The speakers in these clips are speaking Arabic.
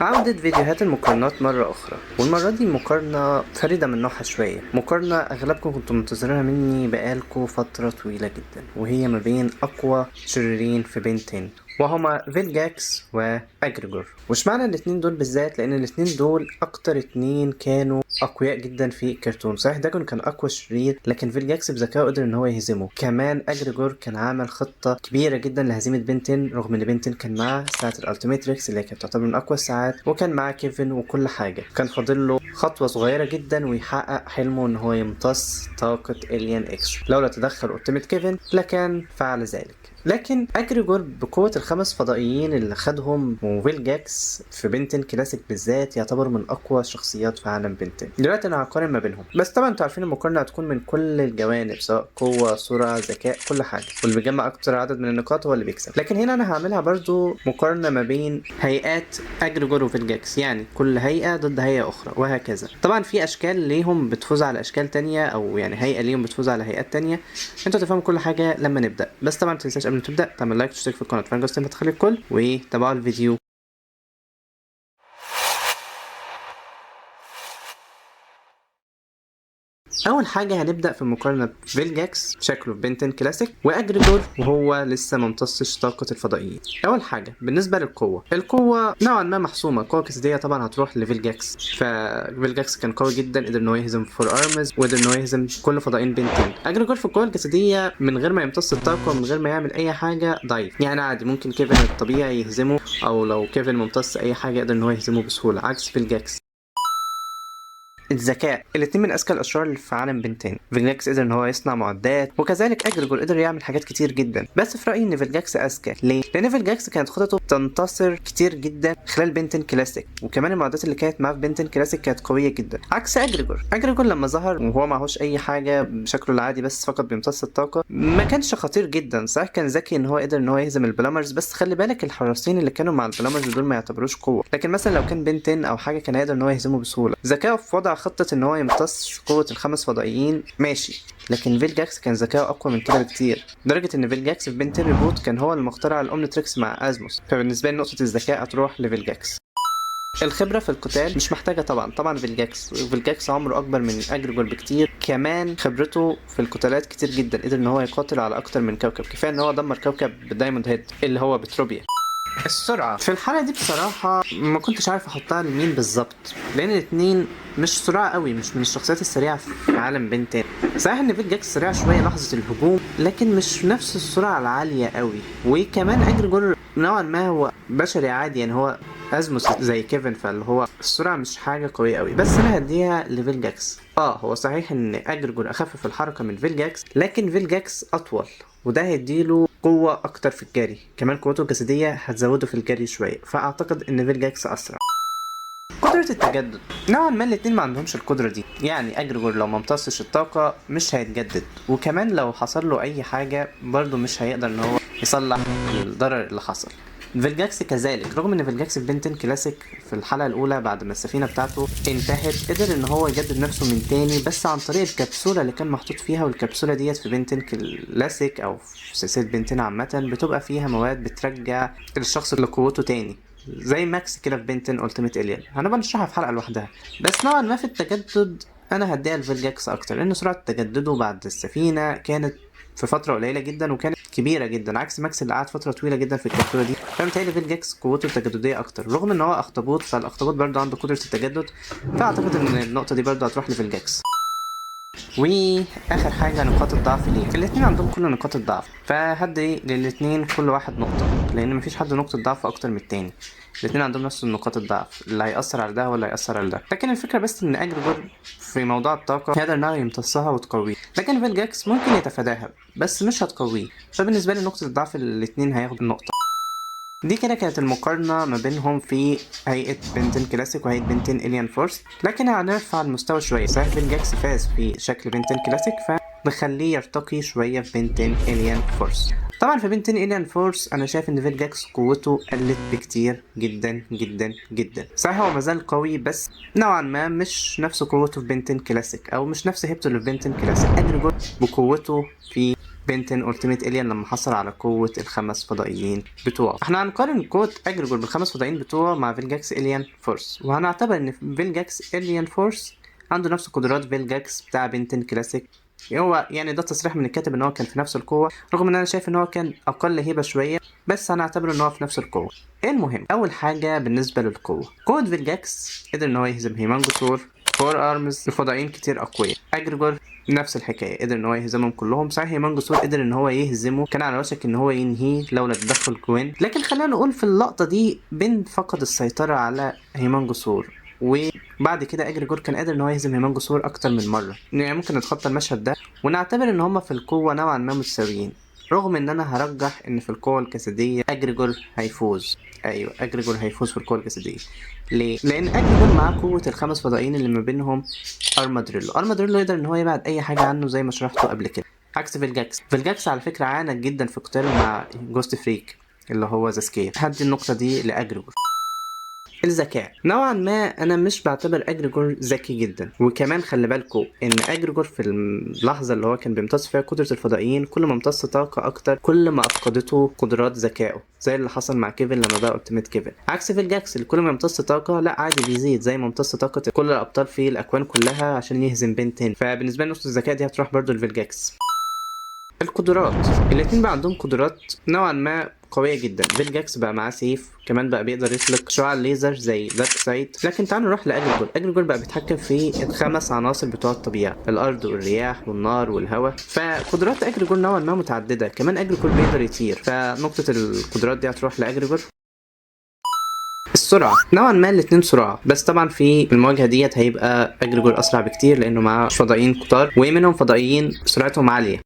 عودة فيديوهات المقارنات مرة أخرى، والمرة دي مقارنة فريدة من نوعها شوية، مقارنة أغلبكم كنتم منتظرينها مني بقالكوا فترة طويلة جدا، وهي ما بين أقوى شريرين في بين 10 وهما فيلجاكس وأجريجور. واشمعنى الاتنين دول بالذات؟ لأن الاتنين دول أكتر اتنين كانوا أقوياء جدا في الكرتون. صحيح داجون كان أقوى شرير، لكن فيلجاكس بذكائه قدر إن هو يهزمه. كمان أجريجور كان عامل خطة كبيرة جدا لهزيمة بين 10، رغم إن بين 10 كان معاه ساعة الألتيميتريكس اللي كانت تعتبر من أقوى الساعات، وكان معاه كيفن وكل حاجة. كان فاضل له خطوة صغيرة جدا ويحقق حلمه إن هو يمتص طاقة إليان إكس. لولا تدخل ألتيميت كيفن لكان فعل ذلك. لكن أجريجور بقوة الخمس فضائيين اللي خدهم وفيلجاكس في بين 10 كلاسيك بالذات يعتبر من أقوى شخصيات في عالم بين 10. دلوقتي أنا هقارن ما بينهم، بس طبعا انتوا عارفين المقارنة هتكون من كل الجوانب، سواء قوة، سرعة، ذكاء، كل حاجة، واللي بيجمع أكتر عدد من النقاط هو اللي بيكسب. لكن هنا أنا هعملها برضو مقارنة ما بين هيئات أجريجور وفيلجاكس، يعني كل هيئة ضد هيئة أخرى وهكذا. طبعا في أشكال ليهم بتفوز على أشكال تانية، أو يعني هيئة ليهم بتفوز على هيئات تانية. انتوا تفهموا كل حاجة لما نبدأ، بس طبعا متنساش قبل ما تبدأ تعمل لايك وتشترك في القناة وتفعل جرس التنبيهات الكل، وتابعوا الفيديو. اول حاجه هنبدا في المقارنه بفيلجاكس شكله في بين 10 كلاسيك واجريجور وهو لسه ممتصش طاقه الفضائيين. اول حاجه بالنسبه للقوه، القوه نوعا ما محسومه. القوه الجسديه طبعا هتروح لفيلجاكس، ففيلجاكس كان قوي جدا، قدر ان هو يهزم فور ارمز وقدر ان هو يهزم كل فضائيين بين 10. اجريجور في القوه الجسديه من غير ما يمتص الطاقه ومن غير ما يعمل اي حاجه ضعيف، يعني عادي ممكن كيفن الطبيعي يهزمه، او لو كيفن ممتص اي حاجه يقدر ان هو يهزمه بسهوله، عكس فيلجاكس. الذكاء، الاتنين من اذكى الاشرار اللي في عالم بين 10. فيلجاكس قدر ان هو يصنع معدات، وكذلك اجريجور قدر يعمل حاجات كتير جدا، بس في رايي ان فيلجاكس اذكى. ليه؟ لان فيلجاكس كانت خططه تنتصر كتير جدا خلال بين 10 كلاسيك، وكمان المعدات اللي كانت معاه في بين 10 كلاسيك كانت قويه جدا، عكس اجريجور لما ظهر وهو معهوش اي حاجه بشكله العادي، بس فقط بيمتص الطاقه، ما كانش خطير جدا. صحيح كان ذكي ان هو قدر ان هو يهزم البلامرز، بس خلي بالك الحراسين اللي كانوا مع البلامرز دول ما يعتبروش قوه، لكن مثلا لو كان بين 10 او حاجه كان هيقدر ان هو يهزمه بسهوله. ذكائه في وضع خطة ان هو يمتص قوة الخمس فضائيين ماشي، لكن فيلجاكس كان ذكائه اقوى من كده بكتير، لدرجة ان فيلجاكس في بين 10 ريبوت كان هو المخترع الاومنتريكس مع ازموس، فبالنسبة لي نقطة الذكاء هتروح لفيلجاكس. الخبرة في القتال مش محتاجة طبعا فيلجاكس عمره أكبر من أجريجور بكتير، كمان خبرته في القتالات كتير جدا، قدر إن هو يقاتل على أكتر من كوكب، كفاية إن هو دمر كوكب دايموند هيد اللي هو بتروبيا. السرعة في الحالة دي بصراحة ما كنتش عارف احطها لمين بالظبط، لان الاتنين مش سرعة قوي، مش من الشخصيات السريعة في عالم بين 10. صحيح ان فيلجاكس سريع شوية لحظة الهجوم، لكن مش نفس السرعة العالية قوي. وكمان اجريجور نوعا ما هو بشري عادي، يعني هو ازموس زي كيفن، فاللي هو السرعة مش حاجة قوية قوي، بس انا هديها لفيلجاكس. هو صحيح ان اجريجور اخف في الحركة من فيلجاكس، لكن فيلجاكس اطول، وده هيديله قوة أكتر في الجري، كمان قوته الجسدية هتزوده في الجري شوية، فأعتقد إن فيلجاكس أسرع. قدرة التجدد، نوعا ما الاتنين ما عندهمش القدرة دي، يعني أجريجور لو ما امتصش الطاقة مش هيتجدد، وكمان لو حصل له أي حاجة برضه مش هيقدر إن هو يصلح الضرر اللي حصل. فيلجاكس كذلك، رغم ان فيلجاكس في بين 10 كلاسيك في الحلقه الاولى بعد ما السفينه بتاعته انتهت قدر ان هو يجدد نفسه من تاني، بس عن طريق الكبسوله اللي كان محطوط فيها، والكبسوله ديت في بين 10 كلاسيك او في سلسله بين 10 عامه بتبقى فيها مواد بترجع الشخص لقوته تاني، زي ماكس كده في بين 10 التيميت الين، هنبقى نشرحها في حلقه لوحدها. بس نوعا ما في التجدد انا هديها لفيلجاكس اكتر، لان سرعه تجدده بعد السفينه كانت في فتره قليله جدا وكانت كبيره جدا، عكس ماكس اللي قعد فتره طويله جدا في الكبسوله دي. فبالتالي فيلجاكس قوته التجدديه اكتر، رغم ان هو اخطبوط، فالاخطبوط برضه عنده قدره التجدد، فاعتقد ان النقطه دي برضه هتروح لفيلجاكس. واخر حاجه نقاط الضعف ليه، الاتنين عندهم كل نقاط الضعف، فهدي للاتنين كل واحد نقطه، لان مفيش حد نقطه ضعف اكتر من التاني، الاتنين عندهم نفس نقاط الضعف، اللي هيأثر على ده ولا هيأثر على ده. لكن الفكره بس ان اجريجور في موضوع الطاقه يقدر انه يمتصها وتقويه، لكن فيلجاكس ممكن يتفاداها بس مش هتقويه، فبالنسبه لي نقطه الضعف الاتنين هياخدوا النقطه. دي كده كانت المقارنة ما بينهم في هيئة بين 10 كلاسيك وهيئة بين 10 إليان فورس، لكن هنرفع المستوى شوية. صحيح فيلجاكس فاز في شكل بين 10 كلاسيك، فبخليه يرتقي شوية في بين 10 إليان فورس. طبعا في بين 10 إليان فورس أنا شايف إن فيلجاكس قوته قلت بكتير جدا جدا جدا. صحيح هو مازال قوي، بس نوعا ما مش نفس قوته في بين 10 كلاسيك، أو مش نفس هيبته اللي في بين 10 كلاسيك. أجريجور بقوته في بنتن التيميت الين لما حصل على قوة الخمس فضائيين بتوعه. احنا هنقارن قوة اجريجور بالخمس فضائيين بتوعه مع فيلجاكس الين فورس، وهنعتبر ان فيلجاكس الين فورس عنده نفس قدرات فيلجاكس بتاع بنتن كلاسيك. هو يعني ده تصريح من الكاتب ان هو كان في نفس القوة، رغم ان انا شايف ان هو كان اقل هيبة شوية، بس هنعتبر ان هو في نفس القوة. المهم اول حاجة بالنسبة للقوة، قوة فيلجاكس قدر ان هو يهزم هيمانجوسور، فور ارمز، الفضائيين كتير اقوياء. اجريجور نفس الحكايه، قدر ان هو يهزمهم كلهم. صحيح هيمانجوسور قدر ان هو يهزمه، كان على وشك ان هو ينهيه لولا تدخل جوين، لكن خلينا نقول في اللقطه دي بين فقد السيطره على هيمانجوسور، وبعد كده اجريجور كان قادر ان هو يهزم هيمانجوسور اكتر من مره. يعني ممكن نتخطى المشهد ده ونعتبر ان هما في القوه نوعا ما متساويين، رغم ان انا هرجح ان في القوة الجسدية اجريجور هيفوز. ايوه اجريجور هيفوز في القوة الجسدية. ليه؟ لان اجريجور معاه قوة الخمس فضائيين اللي ما بينهم ارمادريلو يقدر ان هو يبعد اي حاجة عنه زي ما شرحته قبل كده، عكس فيلجاكس على فكرة عانى جدا في قتاله مع جوست فريك اللي هو ذا سكير. هدي النقطة دي لاجريجور. الذكاء نوعا ما انا مش بعتبر اجريجور ذكي جدا، وكمان خلي بالكو ان اجريجور في اللحظه اللي هو كان بيمتص فيها قدره الفضائيين كل ما امتص طاقه اكتر كل ما افقدته قدرات ذكائه، زي اللي حصل مع كيفن لما بقى التيميت كيفن. عكس فيلجاكس اللي كل ما يمتص طاقه لا عادي بيزيد، زي ما امتص طاقه كل الابطال في الاكوان كلها عشان يهزم بنتين. فبالنسبه لي نقطه الذكاء دي هتروح برضو لفيلجاكس. القدرات الاتنين بقى عندهم قدرات نوعا ما قوية جدا. فيلجاكس بقى معاه سيف، كمان بقى بيقدر يطلق شعاع الليزر زي دارك سايد. لكن تعالوا نروح اجريجور بقى بيتحكم في الخمس عناصر بتوع الطبيعة، الارض والرياح والنار والهواء، فقدرات اجريجور نوعا ما متعددة. كمان اجريجور بيقدر يطير، فنقطة القدرات دي هتروح لاجريجور. السرعة نوعا ما الاتنين سرعة، بس طبعا في المواجهة ديت هيبقى اجريجور اسرع بكتير لانه معاه فضائيين كتار ومنهم فضائيين سرعتهم عالية.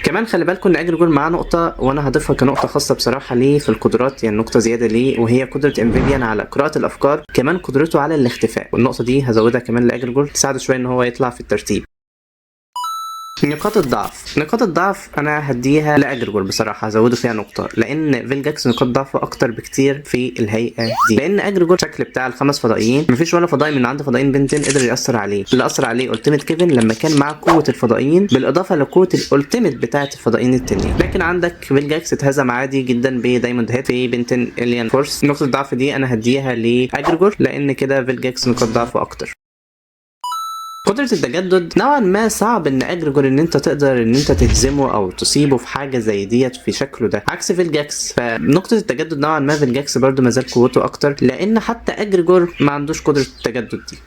كمان خلي بالكم ان اجريجور معاه نقطه وانا هضيفها كنقطه خاصه بصراحه ليه في القدرات، يعني نقطه زياده ليه، وهي قدره انفيديان على قراءه الافكار، كمان قدرته على الاختفاء، والنقطه دي هزودها كمان لاجريجور تساعده شويه ان هو يطلع في الترتيب. نقاط الضعف انا هديها لاجريجور بصراحه، هزوده فيها نقطه، لان فيلجاكس نقاط ضعفه اكتر بكتير في الهيئه دي. لان اجريجور الشكل بتاع الخمس فضائيين مفيش ولا فضائي من عند فضائيين بنتين قدر ياثر عليه. اللي اثر عليه التيميت كيفن لما كان معاه قوه الفضائيين بالاضافه لقوه الالتيميت بتاعه الفضائيين التانيين. لكن عندك فيلجاكس اتهزم عادي جدا بدايموند هيد في بنتين الين فورس. نقطه الضعف دي انا هديها لاجريجور لان كده فيلجاكس نقاط ضعفه اكتر. قدرة التجدد نوعا ما صعب ان اجريجور ان انت تقدر ان انت تهزمه او تصيبه في حاجة زي ديت في شكله ده، عكس فيلجاكس. فنقطة التجدد نوعا ما فيلجاكس برضو مازال قوته اكتر لان حتى اجريجور ما عندوش قدرة التجدد دي.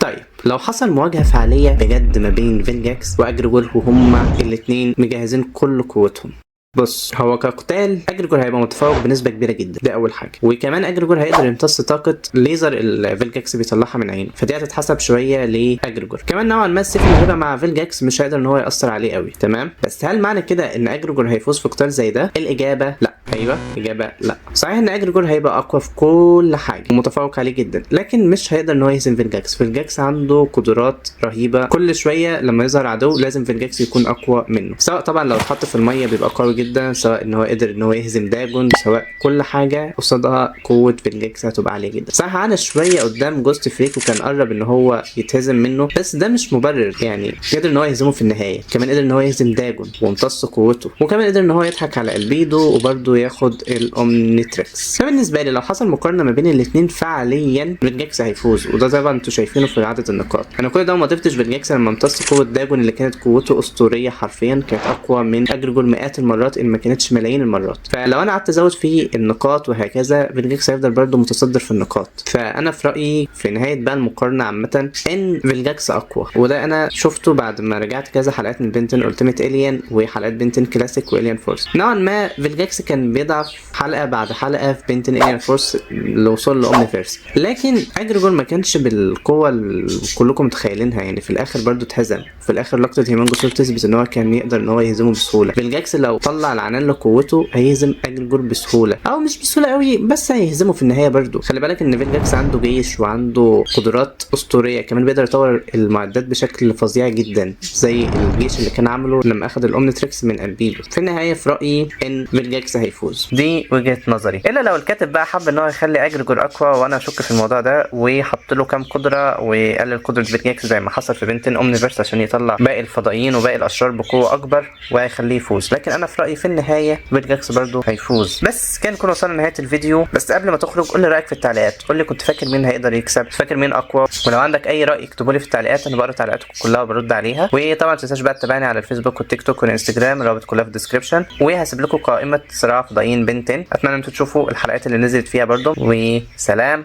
طيب لو حصل مواجهة فعالية بجد ما بين فيلجاكس واجريجور وهما الاتنين مجهزين كل قوتهم، بص هو كقتال اجريجور هيبقى متفوق بنسبه كبيره جدا، ده اول حاجه. وكمان اجريجور هيقدر يمتص طاقه ليزر الفيلجاكس بيطلعها من عينه، فدي هتتحسب شويه لاجريجور. كمان نوعا ما السيف اللي هيبقى مع فيلجاكس مش هيقدر ان هو ياثر عليه قوي، تمام. بس هل معنى كده ان اجريجور هيفوز في قتال زي ده؟ الاجابه لا. ايوه اجابه لا. صحيح ان اجريجور هيبقى اقوى في كل حاجه ومتفوق عليه جدا، لكن مش هيقدر ان هو يهزم فيلجاكس. فيلجاكس عنده قدرات رهيبه، كل شويه لما يظهر عدو لازم فيلجاكس يكون اقوى منه، سواء طبعا لو اتحط في الميه بيبقى قوي جدا، سواء ان هو قدر ان هو يهزم داجون، سواء كل حاجه قصادها قوه فيلجاكس هتبقى عاليه جدا. صح عانى شويه قدام جوست فريك وكان قرب ان هو يتهزم منه، بس ده مش مبرر، يعني قدر ان هو يهزمه في النهايه. كمان قدر ان هو يهزم داجون وامتص قوته، وكمان قدر ان هو يضحك على البيدو وبرده ياخد الاومنيتريكس. فبالنسبه لي لو حصل مقارنه ما بين الاثنين فعليا فيلجاكس هيفوز، وده طبعا انتوا شايفينه في عدد النقاط. انا كل ده ما ضفتش فيلجاكس لما امتص قوه داجون اللي كانت قوته اسطوريه حرفيا، كانت اقوى من اجريجور مئات المرات ان ما كانتش ملايين المرات. فلو انا قعدت ازود في النقاط وهكذا فيلجاكس هيفضل برده متصدر في النقاط. فانا في رايي في نهايه بقى المقارنه عامه ان فيلجاكس اقوى، وده انا شفته بعد ما رجعت كذا حلقات من بنتن التيميت الين وحلقات بنتن كلاسيك والين فورس. نوعا ما فيلجاكس كان بيضعف حلقه بعد حلقه في بنتن الين فورس لوصول لاومنيفيرس، لكن اجريجور ما كانش بالقوه اللي كلكم متخيلينها. يعني في الاخر برده اتهزم، في الاخر لقطه هيمانجوسور تثبت ان هو كان يقدر ان هو يهزمه بسهوله. فيلجاكس لو طلع العنان لقوته هيهزم اجريجور بسهوله، او مش بسهوله قوي بس هيهزمه في النهايه برده. خلي بالك ان فيلجاكس عنده جيش وعنده قدرات اسطوريه، كمان بيقدر يطور المعدات بشكل فظيع جدا زي الجيش اللي كان عامله لما اخذ الاومنيتريكس من البيدو. في النهايه في رايي ان فيلجاكس هيفوز. هيفوز. دي وجهة نظري، الا لو الكاتب بقى حب ان هو يخلي اجريجور اقوى، وانا اشك في الموضوع ده، وحط له كام قدره وقلل قدره فيلجاكس زي ما حصل في بنتين اومنيفيرس عشان يطلع باقي الفضائيين وباقي الاشرار بقوه اكبر وهيخليه يفوز. لكن انا في رايي في النهايه فيلجاكس برضه هيفوز. بس كان كنا وصلنا لنهايه الفيديو. بس قبل ما تخرج قول لي رايك في التعليقات، قول لي كنت فاكر مين هيقدر يكسب، فاكر مين اقوى، ولو عندك اي راي اكتبوا لي في التعليقات، انا بقرا تعليقاتكم كلها وبرد عليها. وطبعا ما تنساش بقى تتابعني على الفيسبوك والتيك توك والانستجرام، الرابط كلها في الديسكربشن. وهسيب لكم قائمه صراع فضائيين بنتين، اتمنى انتوا تشوفوا الحلقات اللي نزلت فيها برضه. وسلام.